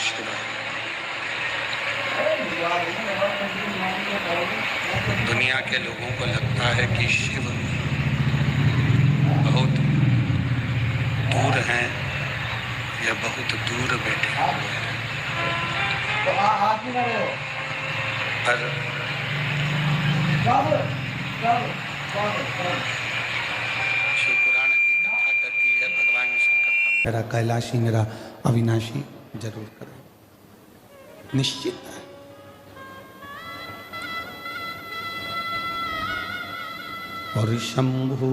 शिवाय। दुनिया के लोगों को लगता है कि शिव बहुत दूर हैं या बहुत दूर बैठे हुए हैं, पर शिव पुराण की कथा कहती है भगवान शंकर का मेरा कैलाशी मेरा अविनाशी जरूर करो, निश्चित है। और शंभु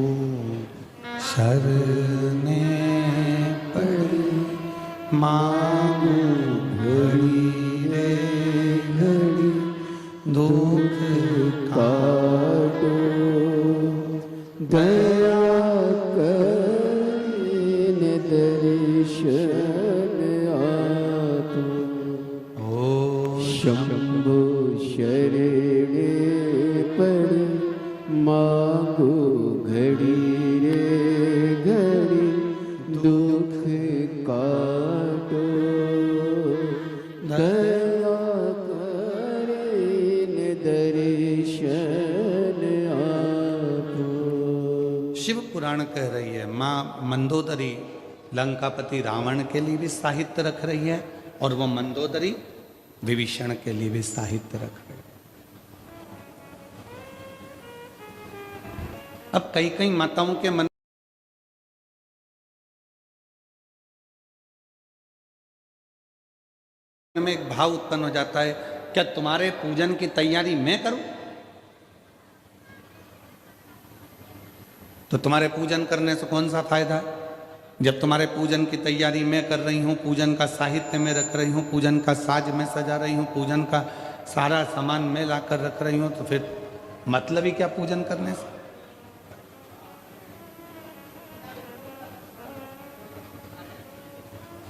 शरणे पड़ी मांगू घड़ी रे घड़ी दुख काटो दया करीन दर्शन आपो। ओ शंभु शरणे पड़ी मांगो घड़ी रे घड़ी दुख काटो दया करीन दर्शन आपो। शिव पुराण कह रही है माँ मंदोदरी लंकापति रावण के लिए भी साहित्य रख रही है और वो मंदोदरी विभीषण के लिए भी साहित्य रख रही है। अब कई कई माताओं के मन में एक भाव उत्पन्न हो जाता है, क्या तुम्हारे पूजन की तैयारी मैं करूं? तो तुम्हारे पूजन करने से कौन सा फायदा है? जब तुम्हारे पूजन की तैयारी मैं कर रही हूं, पूजन का साहित्य मैं रख रही हूं, पूजन का साज मैं सजा रही हूं, पूजन का सारा सामान मैं लाकर रख रही हूं, तो फिर मतलब ही क्या पूजन करने से?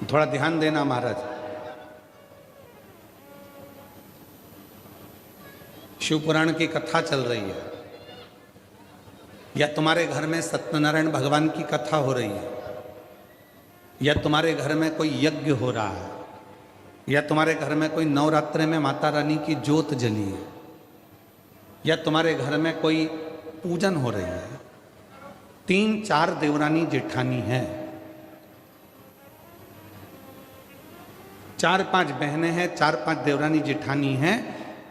थोड़ा ध्यान देना महाराज। शिव पुराण की कथा चल रही है या तुम्हारे घर में सत्यनारायण भगवान की कथा हो रही है या तुम्हारे घर में कोई यज्ञ हो रहा है या तुम्हारे घर में कोई नवरात्रे में माता रानी की ज्योत जली है या तुम्हारे घर में कोई पूजन हो रही है, 3-4 देवरानी जेठानी है, 4-5 बहनें हैं, 4-5 देवरानी जेठानी हैं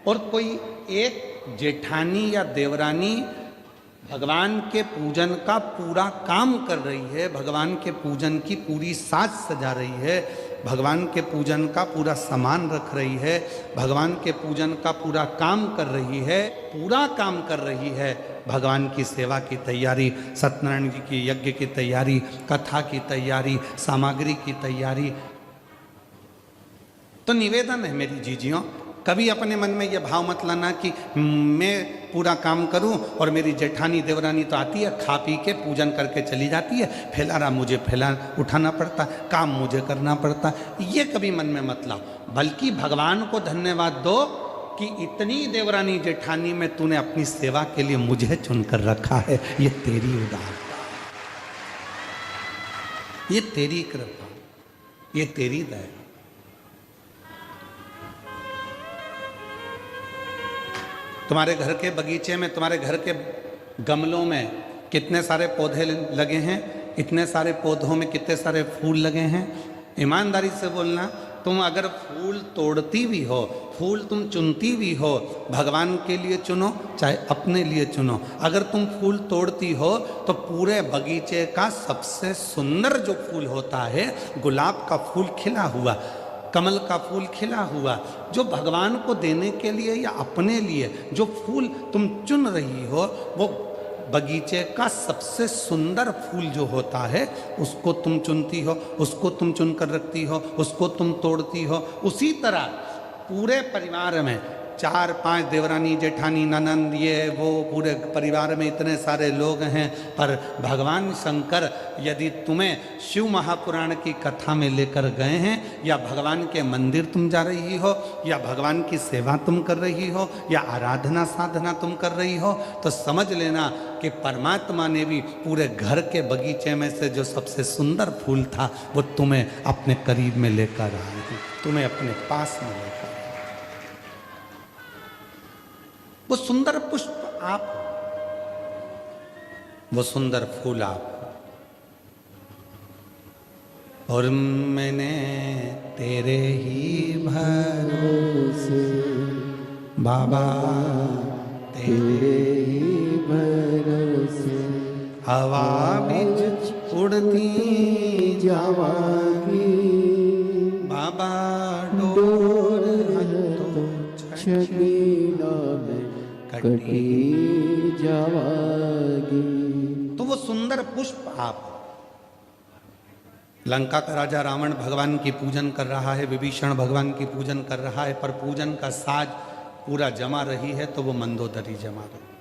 और कोई एक जेठानी या देवरानी भगवान के पूजन का पूरा काम कर रही है, भगवान के पूजन की पूरी साज सजा रही है, भगवान के पूजन का पूरा सामान रख रही है, भगवान के पूजन का पूरा काम कर रही है, पूरा काम कर रही है, भगवान की सेवा की तैयारी, सत्यनारायण जी की यज्ञ की तैयारी, कथा की तैयारी, सामग्री की तैयारी। तो निवेदन है मेरी जीजियों, कभी अपने मन में यह भाव मत लाना कि मैं पूरा काम करूं और मेरी जेठानी देवरानी तो आती है, खा पी के पूजन करके चली जाती है, फैलाना मुझे उठाना पड़ता, काम मुझे करना पड़ता, ये कभी मन में मत लाओ। बल्कि भगवान को धन्यवाद दो कि इतनी देवरानी जेठानी में तूने अपनी सेवा के लिए मुझे चुनकर रखा है, ये तेरी उदारता, ये तेरी कृपा, ये तेरी दया। तुम्हारे घर के बगीचे में, तुम्हारे घर के गमलों में कितने सारे पौधे लगे हैं, इतने सारे पौधों में कितने सारे फूल लगे हैं। ईमानदारी से बोलना, तुम अगर फूल तोड़ती भी हो, फूल तुम चुनती भी हो, भगवान के लिए चुनो चाहे अपने लिए चुनो, अगर तुम फूल तोड़ती हो तो पूरे बगीचे का सबसे सुंदर जो फूल होता है, गुलाब का फूल खिला हुआ, कमल का फूल खिला हुआ, जो भगवान को देने के लिए या अपने लिए जो फूल तुम चुन रही हो, वो बगीचे का सबसे सुंदर फूल जो होता है, उसको तुम चुनती हो, उसको तुम चुन कर रखती हो, उसको तुम तोड़ती हो। उसी तरह पूरे परिवार में चार पांच देवरानी जेठानी ननंद ये वो पूरे परिवार में इतने सारे लोग हैं, पर भगवान शंकर यदि तुम्हें शिव महापुराण की कथा में लेकर गए हैं, या भगवान के मंदिर तुम जा रही हो, या भगवान की सेवा तुम कर रही हो, या आराधना साधना तुम कर रही हो, तो समझ लेना कि परमात्मा ने भी पूरे घर के बगीचे में से जो सबसे सुंदर फूल था वो तुम्हें अपने करीब में लेकर आए हैं, तुम्हें अपने पास में लेकर आए। वो सुंदर पुष्प आप, वो सुंदर फूल आप, और मैंने तेरे ही भरोसे बाबा तेरे ही भरोसे हवा बीच उड़ती जावागी बाबा डोर डोर तो छबीला में कटी जावागी। तो वो सुंदर पुष्प आप। लंका का राजा रावण भगवान की पूजन कर रहा है, विभीषण भगवान की पूजन कर रहा है, पर पूजन का साज पूरा जमा रही है तो वो मंदोदरी जमा रही।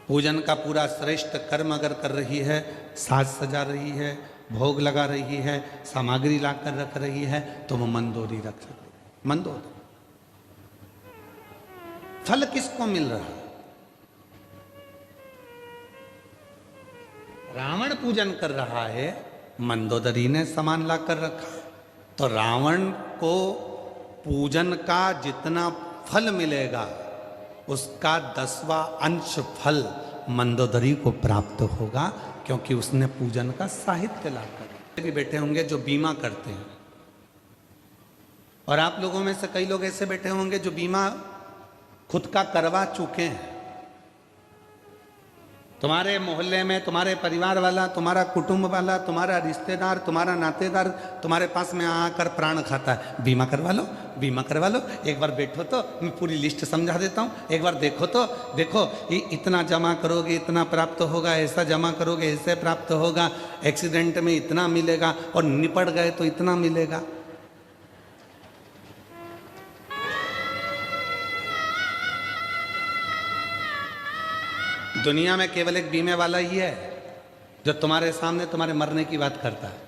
पूजन का पूरा श्रेष्ठ कर्म अगर कर रही है, साज सजा रही है, भोग लगा रही है, सामग्री लाकर रख रही है, तो वो मंदोदरी रख सकती है। मंदोदरी फल किसको मिल रहा है? रावण पूजन कर रहा है, मंदोदरी ने सामान लाकर रखा है, तो रावण को पूजन का जितना फल मिलेगा उसका 10वां अंश फल मंदोदरी को प्राप्त होगा, क्योंकि उसने पूजन का साहित्य लाकर। भी बैठे होंगे जो बीमा करते हैं, और आप लोगों में से कई लोग ऐसे बैठे होंगे जो बीमा खुद का करवा चुके हैं। तुम्हारे मोहल्ले में तुम्हारे परिवार वाला, तुम्हारा कुटुंब वाला, तुम्हारा रिश्तेदार, तुम्हारा नातेदार तुम्हारे पास में आकर प्राण खाता है, बीमा करवा लो, बीमा करवा लो। एक बार बैठो तो मैं पूरी लिस्ट समझा देता हूँ, एक बार देखो तो देखो, ये इतना जमा करोगे इतना प्राप्त होगा, ऐसा जमा करोगे ऐसे प्राप्त होगा, एक्सीडेंट में इतना मिलेगा, और निपट गए तो इतना मिलेगा। दुनिया में केवल एक बीमे वाला ही है जो तुम्हारे सामने तुम्हारे मरने की बात करता है,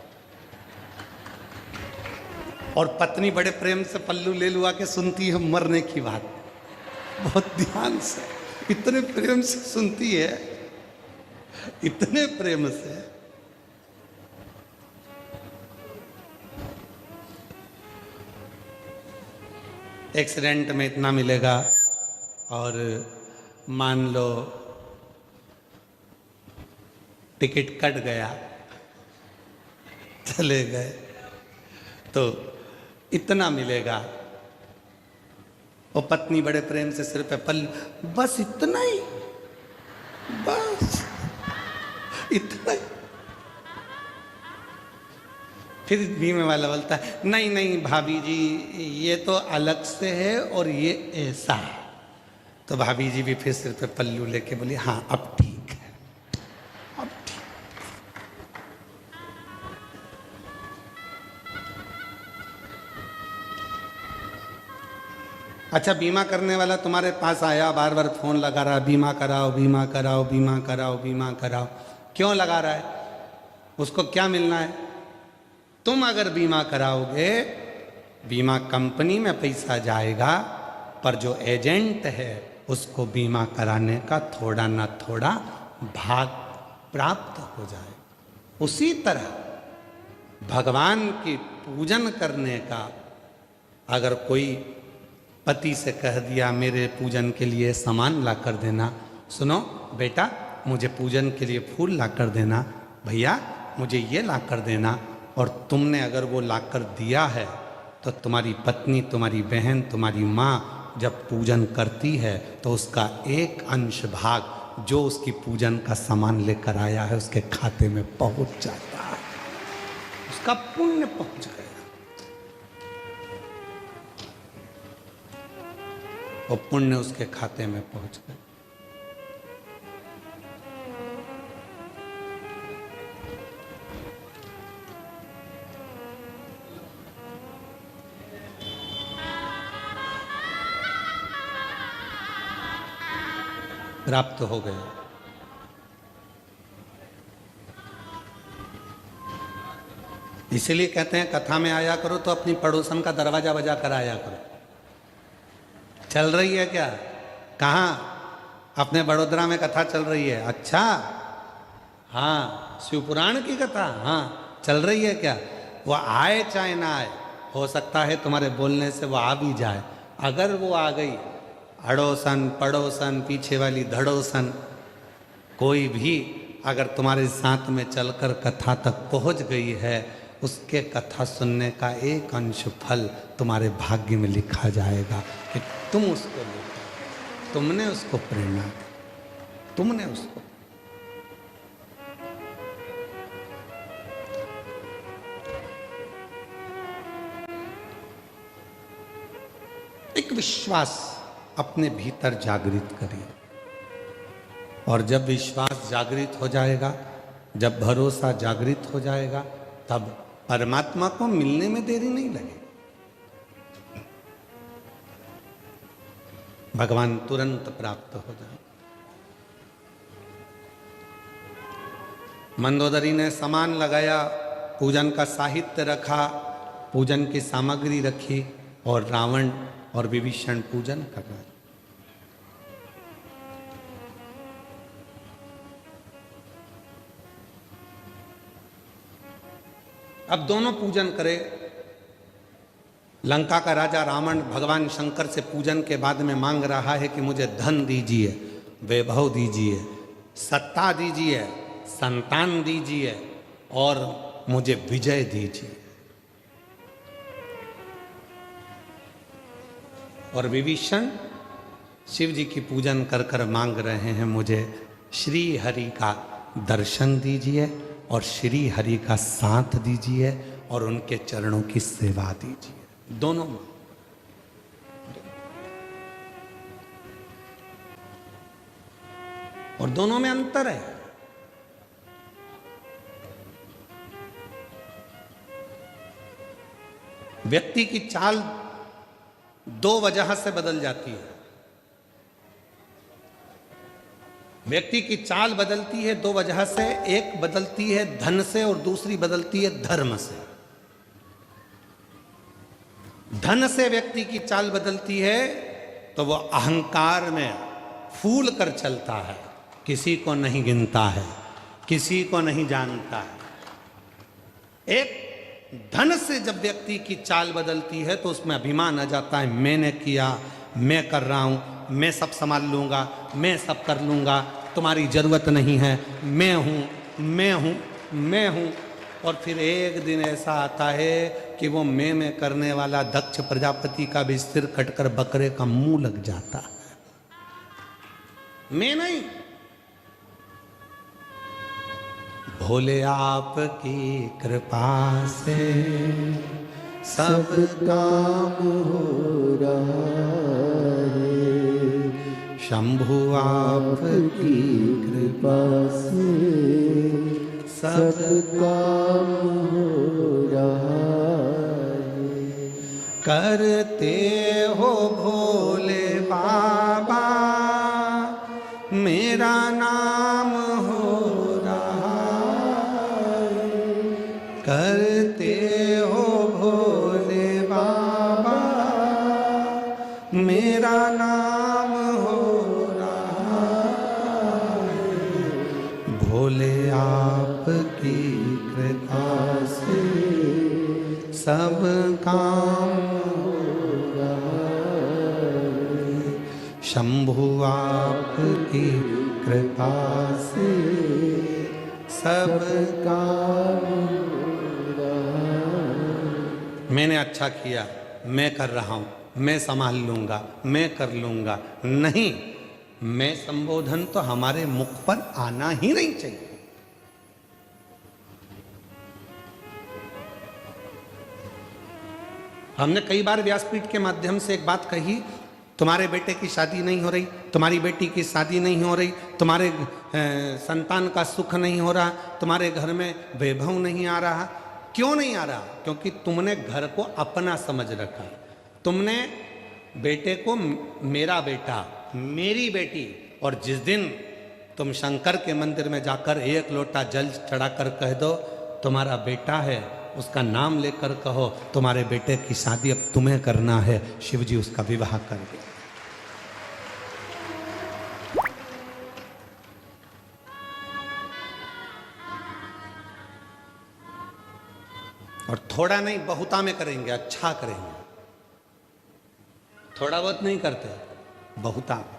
और पत्नी बड़े प्रेम से पल्लू ले लुआ के सुनती है मरने की बात, बहुत ध्यान से, इतने प्रेम से सुनती है, इतने प्रेम से। एक्सीडेंट में इतना मिलेगा, और मान लो टिकट कट गया, चले गए, तो इतना मिलेगा। और पत्नी बड़े प्रेम से सिर पे पल्लू, बस इतना ही, बस इतना ही। फिर बीमे वाला बोलता है, नहीं नहीं भाभी जी ये तो अलग से है और ये ऐसा है। तो भाभी जी भी फिर सिर पे पल्लू लेके बोली, हाँ अब ठीक है, अब ठीक। अच्छा, बीमा करने वाला तुम्हारे पास आया, बार बार फोन लगा रहा, बीमा कराओ बीमा कराओ बीमा कराओ बीमा कराओ। क्यों लगा रहा है? उसको क्या मिलना है? तुम अगर बीमा कराओगे, बीमा कंपनी में पैसा जाएगा, पर जो एजेंट है उसको बीमा कराने का थोड़ा ना थोड़ा भाग प्राप्त हो जाए। उसी तरह भगवान की पूजन करने का अगर कोई पति से कह दिया मेरे पूजन के लिए सामान ला कर देना, सुनो बेटा मुझे पूजन के लिए फूल ला कर देना, भैया मुझे ये ला कर देना, और तुमने अगर वो ला कर दिया है तो तुम्हारी पत्नी, तुम्हारी बहन, तुम्हारी माँ जब पूजन करती है तो उसका एक अंश भाग जो उसकी पूजन का सामान लेकर आया है उसके खाते में पहुंच जाता है, उसका पुण्य पहुंच गया। और पुण्य उसके खाते में पहुंच गया। प्राप्त हो गए। इसीलिए कहते हैं कथा में आया करो तो अपनी पड़ोसन का दरवाजा बजा कर आया करो। चल रही है क्या? कहाँ? अपने बड़ोदरा में कथा चल रही है। अच्छा, हाँ, शिव पुराण की कथा, हाँ, चल रही है क्या? वो आए चाहे ना आए, हो सकता है तुम्हारे बोलने से वो आ भी जाए। अगर वो आ गई, अड़ोसन पड़ोसन पीछे वाली धड़ोसन कोई भी अगर तुम्हारे साथ में चलकर कथा तक पहुंच गई है, उसके कथा सुनने का एक अंश फल तुम्हारे भाग्य में लिखा जाएगा कि तुम उसको देखो, तुमने उसको प्रेरणा दी, तुमने उसको। एक विश्वास अपने भीतर जागृत करिए, और जब विश्वास जागृत हो जाएगा, जब भरोसा जागृत हो जाएगा, तब परमात्मा को मिलने में देरी नहीं लगेगी। भगवान तुरंत प्राप्त हो जाए। मंदोदरी ने सामान लगाया, पूजन का साहित्य रखा, पूजन की सामग्री रखी, और रावण और विभीषण पूजन कर रहे। अब दोनों पूजन करे। लंका का राजा रावण भगवान शंकर से पूजन के बाद में मांग रहा है कि मुझे धन दीजिए, वैभव दीजिए, सत्ता दीजिए, संतान दीजिए, और मुझे विजय दीजिए। और विभीषण शिव जी की पूजन कर कर मांग रहे हैं, मुझे श्री हरि का दर्शन दीजिए और श्री हरि का साथ दीजिए और उनके चरणों की सेवा दीजिए। दोनों में और दोनों में अंतर है। व्यक्ति की चाल दो वजह से बदल जाती है। व्यक्ति की चाल बदलती है दो वजह से, एक बदलती है धन से और दूसरी बदलती है धर्म से। धन से व्यक्ति की चाल बदलती है तो वो अहंकार में फूल कर चलता है, किसी को नहीं गिनता है, किसी को नहीं जानता है। एक धन से जब व्यक्ति की चाल बदलती है तो उसमें अभिमान आ जाता है, मैंने किया, मैं कर रहा हूं, मैं सब संभाल लूंगा, मैं सब कर लूंगा, तुम्हारी जरूरत नहीं है, मैं हूं, मैं हूं, मैं हूं। और फिर एक दिन ऐसा आता है कि वो मैं करने वाला दक्ष प्रजापति का भी सिर कटकर बकरे का मुंह लग जाता है। मैं नहीं, भोले आपकी कृपा से सब काम हो रहा है, शंभु आपकी कृपा से सब काम हो रहा है। करते हो भोले बाबा, मेरा नाम हो रहा है। करते हो भोले बाबा, मेरा नाम हो रहा है। भोले आपकी कृपा से सब काम हो रहा है। शंभु आपकी कृपा से सब काम हो रहा है। मैंने अच्छा किया, मैं कर रहा हूं, मैं संभाल लूंगा, मैं कर लूंगा, नहीं, मैं संबोधन तो हमारे मुख पर आना ही नहीं चाहिए। हमने कई बार व्यासपीठ के माध्यम से एक बात कही, तुम्हारे बेटे की शादी नहीं हो रही, तुम्हारी बेटी की शादी नहीं हो रही, तुम्हारे संतान का सुख नहीं हो रहा, तुम्हारे घर में वैभव नहीं आ रहा। क्यों नहीं आ रहा? क्योंकि तुमने घर को अपना समझ रखा। तुमने बेटे को मेरा बेटा, मेरी बेटी, और जिस दिन तुम शंकर के मंदिर में जाकर एक लोटा जल चढ़ाकर कह दो तुम्हारा बेटा है, उसका नाम लेकर कहो तुम्हारे बेटे की शादी अब तुम्हें करना है, शिव जी उसका विवाह कर दे। और थोड़ा नहीं बहुता में करेंगे, अच्छा करेंगे, थोड़ा बहुत नहीं करते, बहुता में।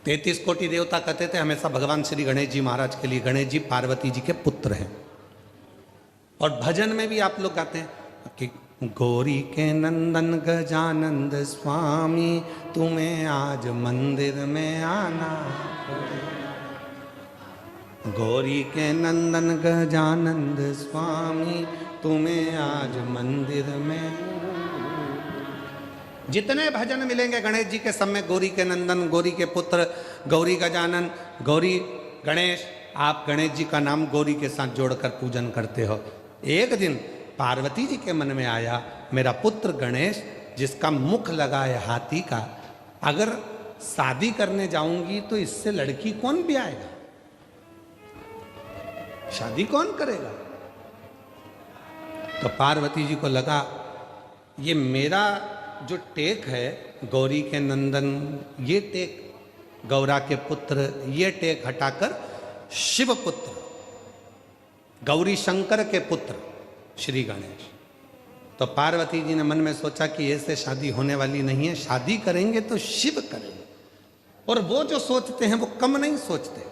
तैतीस कोटि देवता कहते थे हमेशा भगवान श्री गणेश जी महाराज के लिए। गणेश जी पार्वती जी के पुत्र हैं। और भजन में भी आप लोग गाते हैं कि गौरी के नंदन गजानंद स्वामी तुम्हें आज मंदिर में आना, गौरी के नंदन गजानंद स्वामी तुम्हें आज मंदिर में। जितने भजन मिलेंगे गणेश जी के सब में गौरी के नंदन, गौरी के पुत्र, गौरी गजानन, गौरी गणेश, आप गणेश जी का नाम गौरी के साथ जोड़कर पूजन करते हो। एक दिन पार्वती जी के मन में आया मेरा पुत्र गणेश जिसका मुख लगा है हाथी का, अगर शादी करने जाऊंगी तो इससे लड़की कौन भी आएगा, शादी कौन करेगा। तो पार्वती जी को लगा ये मेरा जो टेक है गौरी के नंदन, ये टेक गौरा के पुत्र, ये टेक हटाकर शिव पुत्र गौरी शंकर के पुत्र श्री गणेश। तो पार्वती जी ने मन में सोचा कि ऐसे शादी होने वाली नहीं है, शादी करेंगे तो शिव करेंगे। और वो जो सोचते हैं वो कम नहीं सोचते।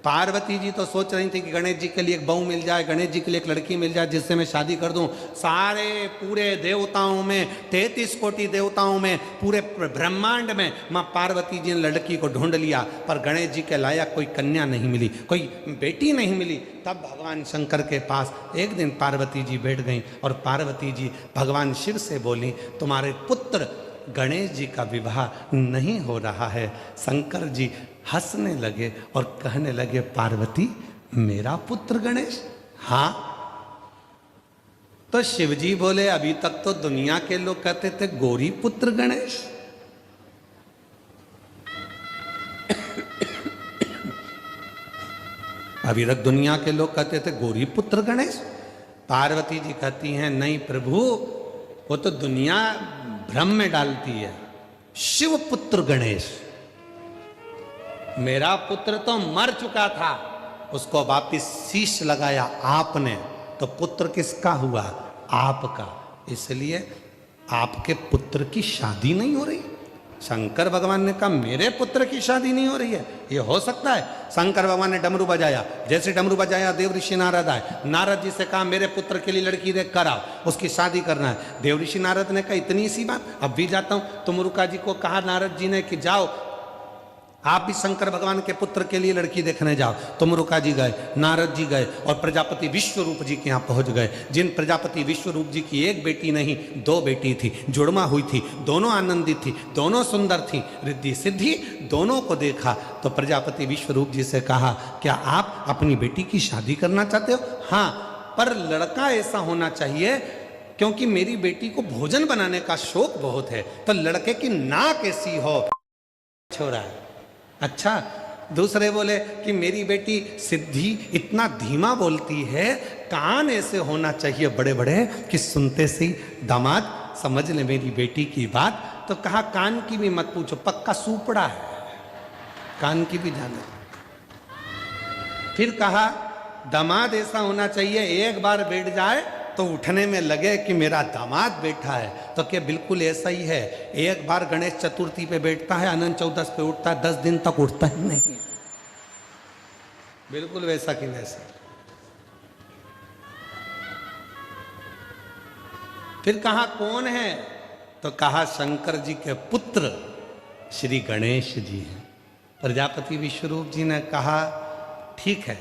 पार्वती जी तो सोच रही थी कि गणेश जी के लिए एक बहू मिल जाए, गणेश जी के लिए एक लड़की मिल जाए जिससे मैं शादी कर दूं। सारे पूरे देवताओं में, 33 कोटि देवताओं में, पूरे ब्रह्मांड में माँ पार्वती जी ने लड़की को ढूंढ लिया, पर गणेश जी के लायक कोई कन्या नहीं मिली, कोई बेटी नहीं मिली। तब भगवान शंकर के पास एक दिन पार्वती जी बैठ गई और पार्वती जी भगवान शिव से बोली तुम्हारे पुत्र गणेश जी का विवाह नहीं हो रहा है। शंकर जी हंसने लगे और कहने लगे पार्वती मेरा पुत्र गणेश? हाँ। तो शिव जी बोले अभी तक तो दुनिया के लोग कहते थे गौरी पुत्र गणेश, अभी तक दुनिया के लोग कहते थे गौरी पुत्र गणेश। पार्वती जी कहती हैं नहीं प्रभु, वो तो दुनिया भ्रम में डालती है। शिव पुत्र गणेश, मेरा पुत्र तो मर चुका था, उसको वापिस शीश लगाया आपने, तो पुत्र किसका हुआ? आपका। इसलिए आपके पुत्र की शादी नहीं हो रही। शंकर भगवान ने कहा मेरे पुत्र की शादी नहीं हो रही है, ये हो सकता है? शंकर भगवान ने डमरू बजाया, जैसे डमरू बजाया देव ऋषि नारद आए। नारद जी से कहा मेरे पुत्र के लिए लड़की देख कर आओ, उसकी शादी करना है। देव ऋषि नारद ने कहा इतनी सी बात, अब भी जाता हूं। तुमरुका जी को कहा नारद जी ने कि जाओ आप भी शंकर भगवान के पुत्र के लिए लड़की देखने जाओ। तुमरुका जी गए, नारद जी गए और प्रजापति विश्वरूप जी के यहाँ पहुंच गए। जिन प्रजापति विश्वरूप जी की एक बेटी नहीं 2 बेटी थी, जुड़वा हुई थी, दोनों आनंदित थी, दोनों सुंदर थी, रिद्धि सिद्धि दोनों को देखा। तो प्रजापति विश्वरूप जी से कहा क्या आप अपनी बेटी की शादी करना चाहते हो? हाँ, पर लड़का ऐसा होना चाहिए क्योंकि मेरी बेटी को भोजन बनाने का शौक बहुत है, तो लड़के की नाक ऐसी हो। छोरा है। अच्छा, दूसरे बोले कि मेरी बेटी सिद्धि इतना धीमा बोलती है, कान ऐसे होना चाहिए बड़े बड़े कि सुनते से ही दामाद समझ ले मेरी बेटी की बात। तो कहा कान की भी मत पूछो, पक्का सूपड़ा है, कान की भी जाने। फिर कहा दामाद ऐसा होना चाहिए एक बार बैठ जाए तो उठने में लगे कि मेरा दामाद बैठा है। तो क्या बिल्कुल ऐसा ही है। एक बार गणेश चतुर्थी पे बैठता है, अनंत चौदस पे उठता है, 10 दिन तक उठता ही नहीं। बिल्कुल वैसा कि वैसा। फिर कहा कौन है? तो कहा शंकर जी के पुत्र श्री गणेश जी हैं। प्रजापति विश्वरूप जी ने कहा ठीक है,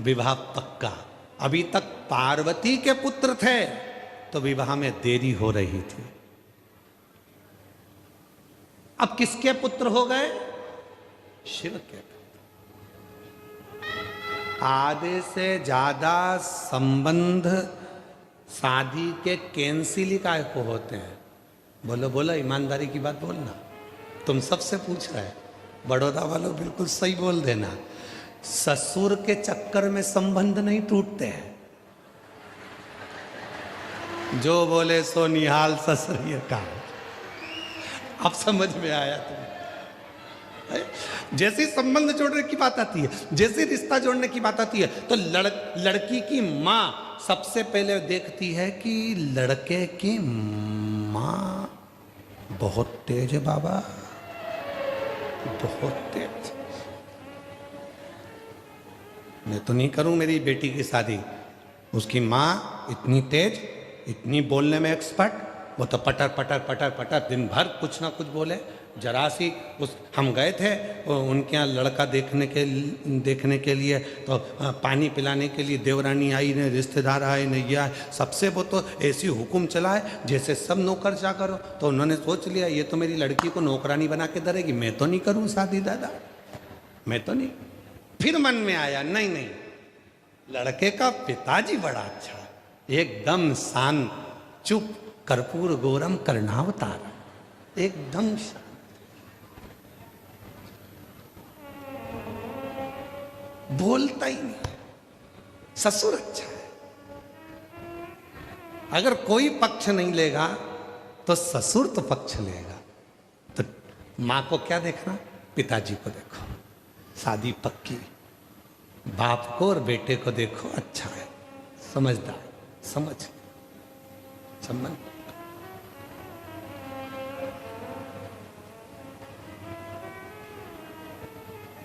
विवाह पक्का। अभी तक पार्वती के पुत्र थे तो विवाह में देरी हो रही थी, अब किसके पुत्र हो गए? शिव के पुत्र। आधे से ज्यादा संबंध शादी के कैंसिल काय को होते हैं? बोलो बोलो, ईमानदारी की बात बोलना। तुम सबसे पूछ रहे हैं, बड़ौदा वालों बिल्कुल सही बोल देना। ससुर के चक्कर में संबंध नहीं टूटते हैं। जो बोले सो निहाल ससुरिय का। अब समझ में आया तुम्हें? जैसे संबंध जोड़ने की बात आती है, जैसे रिश्ता जोड़ने की बात आती है, तो लड़की की माँ सबसे पहले देखती है कि लड़के की माँ बहुत तेज है बाबा, बहुत तेज। मैं तो नहीं करूं मेरी बेटी की शादी, उसकी माँ इतनी तेज, इतनी बोलने में एक्सपर्ट, वो तो पटर पटर पटर पटर दिन भर कुछ ना कुछ बोले। जरा सी उस हम गए थे उनके यहाँ लड़का देखने के लिए, तो पानी पिलाने के लिए देवरानी आई ने, रिश्तेदार आए ने, ये आए, सबसे वो तो ऐसी हुक्म चलाए जैसे सब नौकर चाकर हो। तो उन्होंने सोच लिया ये तो मेरी लड़की को नौकरानी बना के धरेगी, मैं तो नहीं करूँ शादी दादा, मैं तो नहीं। फिर मन में आया नहीं नहीं, लड़के का पिताजी बड़ा अच्छा, एकदम शांत, चुप, कर्पूर गौरम कर्णावतार, एकदम शांत। बोलता ही नहीं, ससुर अच्छा है। अगर कोई पक्ष नहीं लेगा तो ससुर तो पक्ष लेगा। तो माँ को क्या देखना, पिताजी को देखो, शादी पक्की। बाप को और बेटे को देखो, अच्छा है, समझदार, समझ संबंध।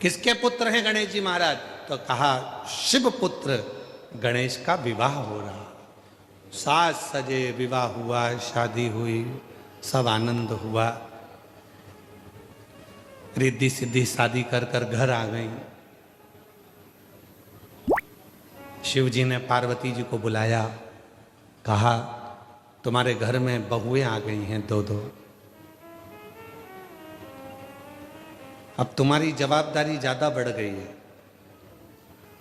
किसके पुत्र हैं गणेश जी महाराज? तो कहा शिव पुत्र गणेश का विवाह हो रहा। साज सजे, विवाह हुआ, शादी हुई, सब आनंद हुआ, रिद्धि सिद्धि शादी कर कर घर आ गई। शिव जी ने पार्वती जी को बुलाया, कहा तुम्हारे घर में बहुएं आ गई हैं दो दो, अब तुम्हारी जवाबदारी ज्यादा बढ़ गई है।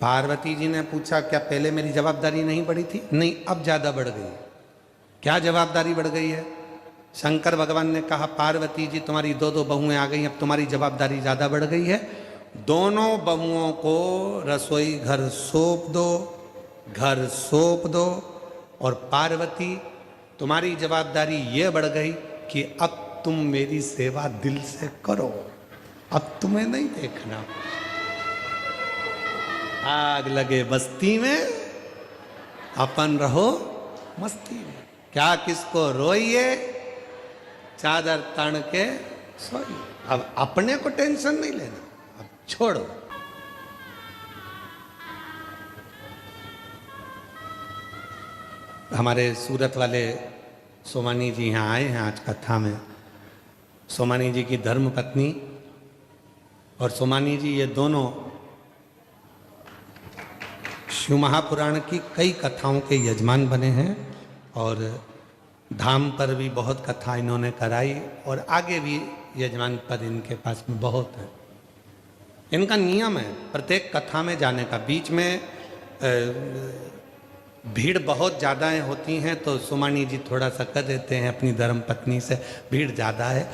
पार्वती जी ने पूछा क्या पहले मेरी जवाबदारी नहीं बढ़ी थी? नहीं, अब ज्यादा बढ़ गई। क्या जवाबदारी बढ़ गई है? शंकर भगवान ने कहा पार्वती जी तुम्हारी दो दो बहुएं आ गई, अब तुम्हारी जवाबदारी ज्यादा बढ़ गई है। दोनों बहुओं को रसोई घर सौंप दो, घर सौंप दो। और पार्वती तुम्हारी जवाबदारी ये बढ़ गई कि अब तुम मेरी सेवा दिल से करो, अब तुम्हें नहीं देखना। आग लगे बस्ती में, अपन रहो मस्ती में। क्या किसको रोइए, चादर तान के सोइए। अब अपने को टेंशन नहीं लेना, अब छोड़ो। हमारे सूरत वाले सोमानी जी यहाँ आए हैं आज कथा में। सोमानी जी की धर्म पत्नी और सोमानी जी, ये दोनों शिव महापुराण की कई कथाओं के यजमान बने हैं और धाम पर भी बहुत कथा इन्होंने कराई और आगे भी यजमान पद इनके पास में बहुत है। इनका नियम है प्रत्येक कथा में जाने का। बीच में भीड़ बहुत ज़्यादा होती हैं तो सोमानी जी थोड़ा सा कह देते हैं अपनी धर्म पत्नी से, भीड़ ज़्यादा है,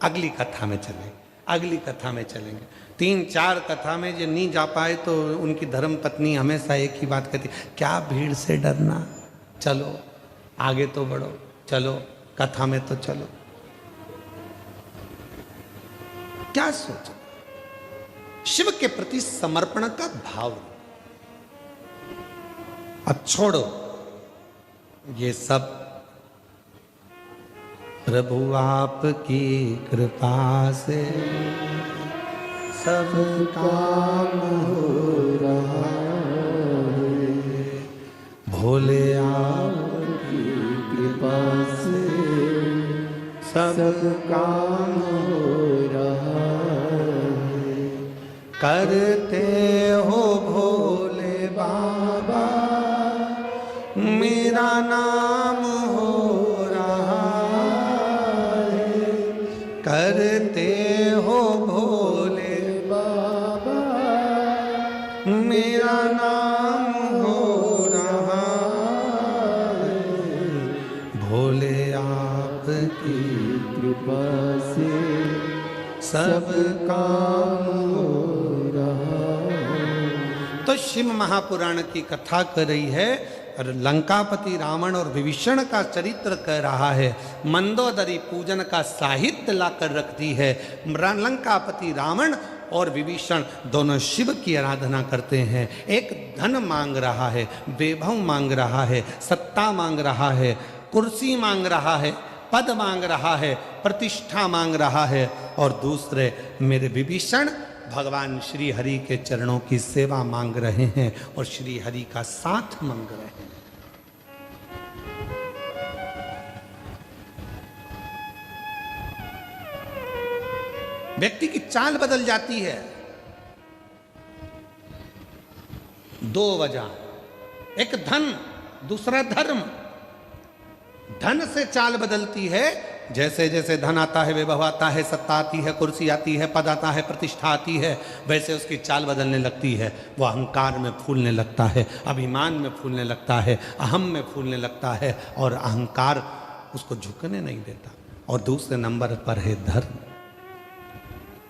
अगली कथा में चलेंगे, अगली कथा में चलेंगे। 3-4 कथा में जो नहीं जा पाए तो उनकी धर्म पत्नी हमेशा एक ही बात कहती, क्या भीड़ से डरना, चलो आगे तो बढ़ो, चलो कथा में तो चलो। क्या सोचो, शिव के प्रति समर्पण का भाव। अब छोड़ो ये सब, प्रभु आपकी कृपा से सब काम हो रहा है। भोले आपकी कृपा से सब काम हो रहा है। करते हो भोले बाबा मेरा नाम हो रहा है। करते हो भोले बाबा मेरा नाम हो रहा है। कृपा से सब काम हो रहा है। तो शिव महापुराण की कथा कर रही है और लंकापति रावण और विभीषण का चरित्र कह रहा है। मंदोदरी पूजन का साहित्य लाकर रखती है। लंकापति रावण और विभीषण दोनों शिव की आराधना करते हैं। एक धन मांग रहा है, वैभव मांग रहा है, सत्ता मांग रहा है, कुर्सी मांग रहा है, पद मांग रहा है, प्रतिष्ठा मांग रहा है, और दूसरे मेरे विभीषण भगवान श्री हरि के चरणों की सेवा मांग रहे हैं और श्री हरि का साथ मांग रहे हैं। व्यक्ति की चाल बदल जाती है। दो वजह, एक धन, दूसरा धर्म। धन से चाल बदलती है, जैसे जैसे धन आता है, वैभव आता है, सत्ता आती है, कुर्सी आती है, पद आता है, प्रतिष्ठा आती है, वैसे उसकी चाल बदलने लगती है। वो अहंकार में फूलने लगता है, अभिमान में फूलने लगता है, अहम में फूलने लगता है, और अहंकार उसको झुकने नहीं देता। और दूसरे नंबर पर है धर्म।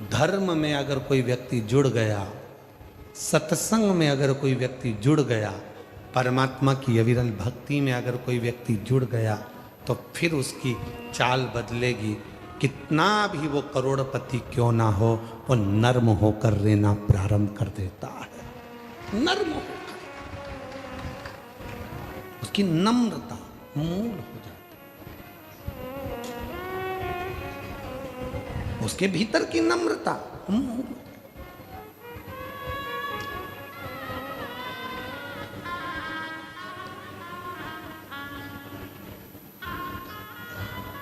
धर्म में अगर कोई व्यक्ति जुड़ गया, सत्संग में अगर कोई व्यक्ति जुड़ गया, परमात्मा की अविरल भक्ति में अगर कोई व्यक्ति जुड़ गया, तो फिर उसकी चाल बदलेगी। कितना भी वो करोड़पति क्यों ना हो, वो नर्म होकर रहना प्रारंभ कर देता है। नर्म होकर उसकी नम्रता मूल हो जाती है। उसके भीतर की नम्रता मूल।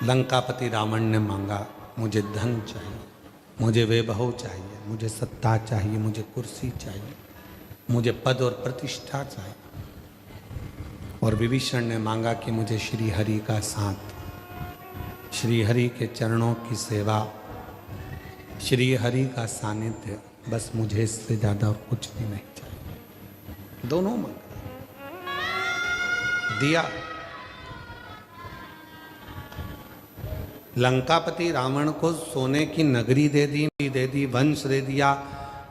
लंकापति रावण ने मांगा, मुझे धन चाहिए, मुझे वैभव चाहिए, मुझे सत्ता चाहिए, मुझे कुर्सी चाहिए, मुझे पद और प्रतिष्ठा चाहिए। और विभीषण ने मांगा कि मुझे श्री हरि का साथ, श्री हरि के चरणों की सेवा, श्री हरि का सानिध्य, बस मुझे इससे ज्यादा और कुछ भी नहीं चाहिए। दोनों मांगा, दिया। लंकापति रावण को सोने की नगरी दे दी, वंश दे दिया,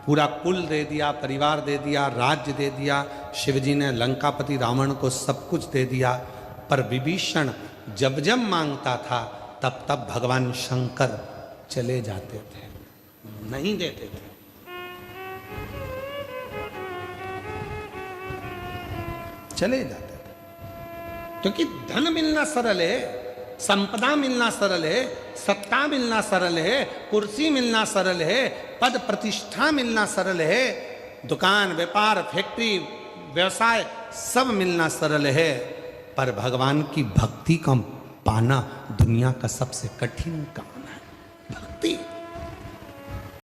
पूरा कुल दे दिया, परिवार दे दिया, राज्य दे दिया। शिवजी ने लंकापति रावण को सब कुछ दे दिया। पर विभीषण जब जब मांगता था, तब तब भगवान शंकर चले जाते थे, नहीं देते थे। चले जाते थे, क्योंकि धन मिलना सरल है, संपदा मिलना सरल है, सत्ता मिलना सरल है, कुर्सी मिलना सरल है, पद प्रतिष्ठा मिलना सरल है, दुकान, व्यापार, फैक्ट्री, व्यवसाय सब मिलना सरल है। पर भगवान की भक्ति का पाना दुनिया का सबसे कठिन काम।